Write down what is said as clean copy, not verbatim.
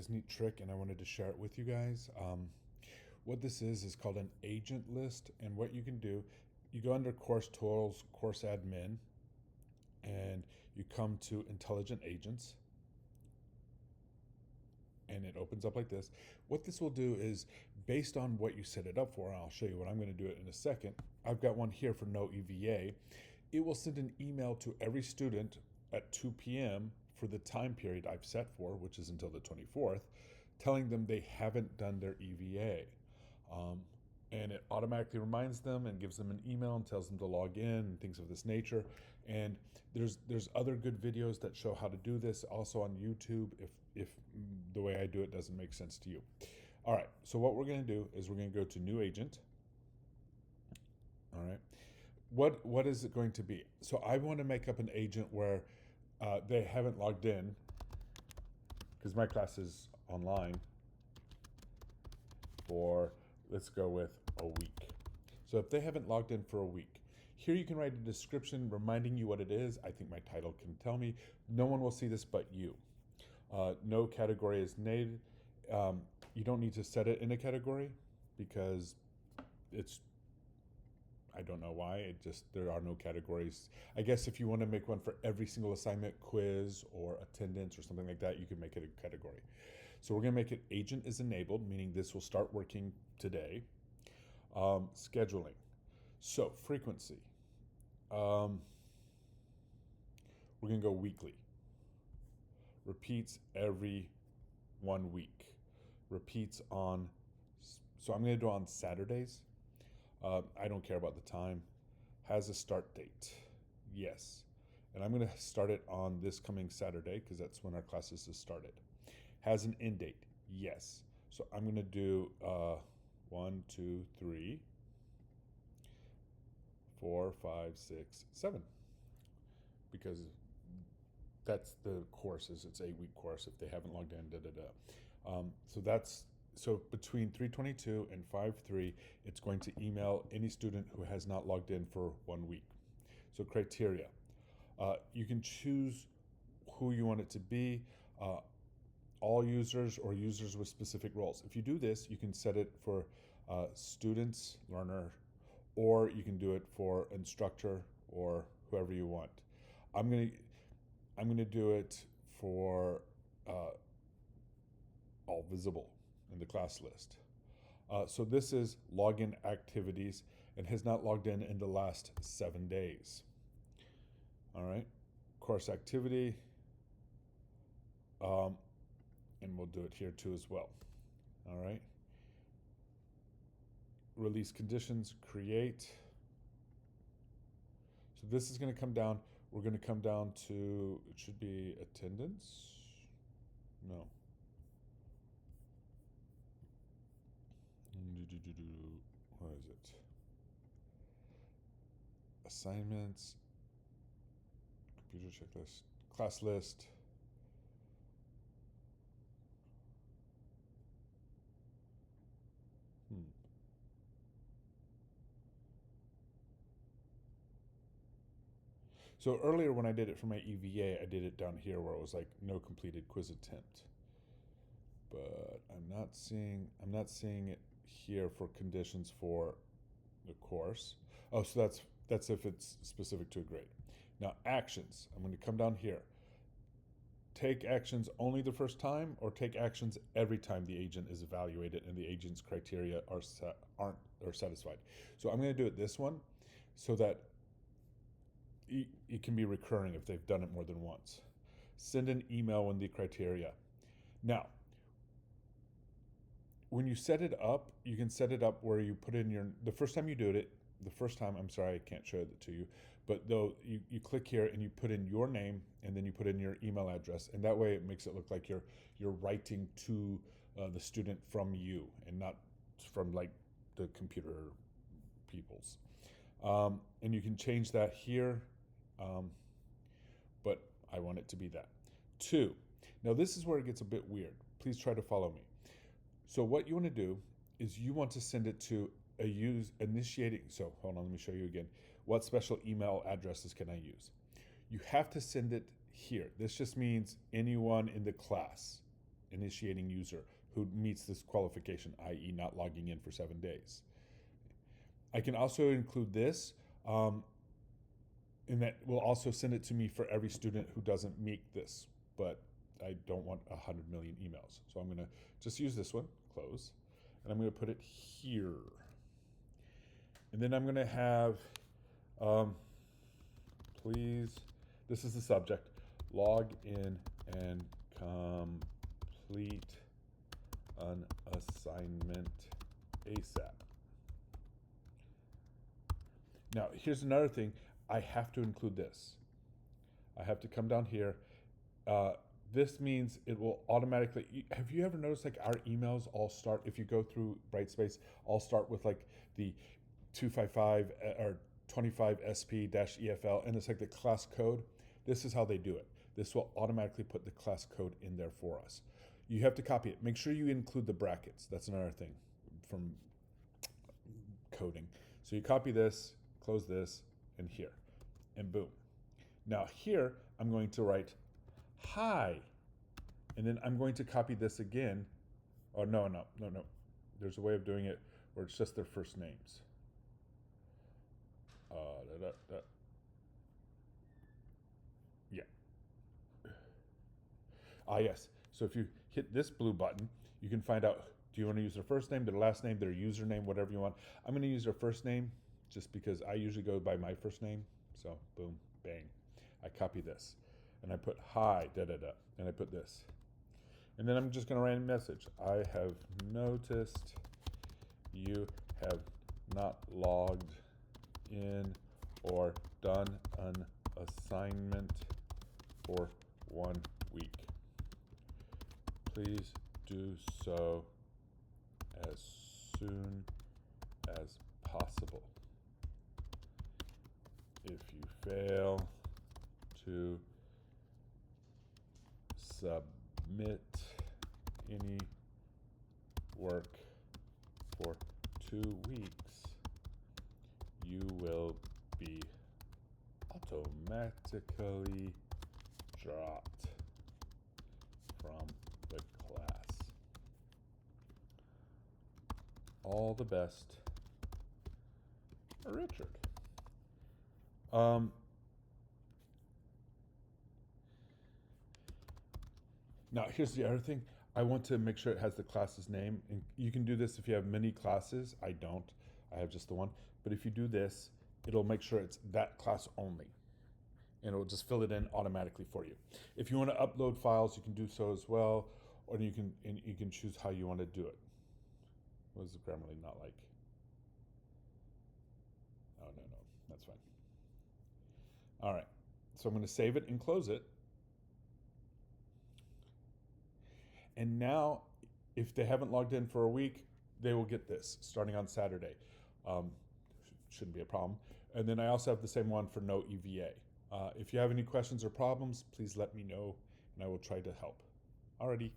This neat trick, and I wanted to share it with you guys. What this is called an agent list, and what you can do, you go under course tools, course admin, and you come to intelligent agents, and it opens up like this. What this will do is, based on what you set it up for, and I'll show you what I'm going to do it in a second. I've got one here for no EVA. It will send an email to every student at 2 p.m. for the time period I've set for, which is until the 24th, telling them they haven't done their EVA. And it automatically reminds them and gives them an email and tells them to log in and things of this nature. And there's other good videos that show how to do this also on YouTube if the way I do it doesn't make sense to you. All right, so what we're going to do is we're going to go to new agent. All right, what is it going to be? So I want to make up an agent where they haven't logged in, because my class is online, for, let's go with a week. So if they haven't logged in for a week, here you can write a description reminding you what it is. I think my title can tell me. No one will see this but you. No category is needed. You don't need to set it in a category because I don't know why. There are no categories. I guess if you want to make one for every single assignment, quiz or attendance or something like that, you can make it a category. So we're going to make it agent is enabled, meaning this will start working today. Scheduling. So frequency. We're going to go weekly. Repeats every 1 week. Repeats on, so I'm going to do on Saturdays. I don't care about the time. Has a start date. Yes. And I'm going to start it on this coming Saturday because that's when our classes have started. Has an end date. Yes. So I'm going to do 1, 2, 3, 4, 5, 6, 7. Because that's the courses. It's 8-week course if they haven't logged in. So between 3:22 and 5:3, it's going to email any student who has not logged in for 1 week. So criteria. You can choose who you want it to be, all users or users with specific roles. If you do this, you can set it for students, learner, or you can do it for instructor or whoever you want. I'm gonna do it for all visible in the class list. So this is login activities and has not logged in the last 7 days. All right, course activity, and we'll do it here too as well. All right, release conditions, create. So this is going to come down. We're going to come down to, it should be attendance. No. What is it? Assignments, computer checklist, class list. So earlier when I did it for my EVA, I did it down here where it was like no completed quiz attempt. But I'm not seeing it here for conditions for the course. Oh, so that's if it's specific to a grade. Now actions, I'm going to come down here. Take actions only the first time, or take actions every time the agent is evaluated and the agent's criteria are satisfied. So I'm going to do it this one so that it can be recurring if they've done it more than once. Send an email when the criteria. Now, when you set it up, you can set it up where you put in the first time you do it, I'm sorry, I can't show it to you, but though you click here and you put in your name and then you put in your email address, and that way it makes it look like you're writing to the student from you and not from like the computer peoples. And you can change that here, but I want it to be that. 2. Now this is where it gets a bit weird. Please try to follow me. So what you want to do is you want to send it to a initiating. So hold on, let me show you again. What special email addresses can I use? You have to send it here. This just means anyone in the class. initiating user who meets this qualification, i.e. not logging in for 7 days. I can also include this, and that will also send it to me for every student who doesn't meet this, but I don't want 100 million emails. So I'm gonna just use this one, close, and I'm gonna put it here. And then I'm gonna have, please, this is the subject, log in and complete an assignment ASAP. Now, here's another thing. I have to include this. I have to come down here. This means it will automatically, have you ever noticed like our emails all start, if you go through Brightspace, all start with like the 255 or 25 SP-EFL, and it's like the class code. This is how they do it. This will automatically put the class code in there for us. You have to copy it. Make sure you include the brackets. That's another thing from coding. So you copy this, close this, and here, and boom. Now here, I'm going to write hi, and then I'm going to copy this again. Oh, no. There's a way of doing it where it's just their first names. Yeah. Yes. So if you hit this blue button, you can find out, do you want to use their first name, their last name, their username, whatever you want. I'm going to use their first name just because I usually go by my first name. So boom, bang. I copy this and I put hi, and I put this. And then I'm just going to write a message. I have noticed you have not logged in or done an assignment for 1 week. Please do so as soon as possible. If you fail to submit any work for 2 weeks, you will be automatically dropped from the class. All the best, Richard. Now here's the other thing. I want to make sure it has the class's name, and you can do this if you have many classes. I don't. I have just the one. But if you do this, it'll make sure it's that class only, and it'll just fill it in automatically for you. If you want to upload files, you can do so as well, or you can choose how you want to do it. What does the Grammarly not like? Oh, no, that's fine. All right, so I'm going to save it and close it. And now, if they haven't logged in for a week, they will get this starting on Saturday. Shouldn't be a problem. And then I also have the same one for no EVA. If you have any questions or problems, please let me know, and I will try to help. Alrighty.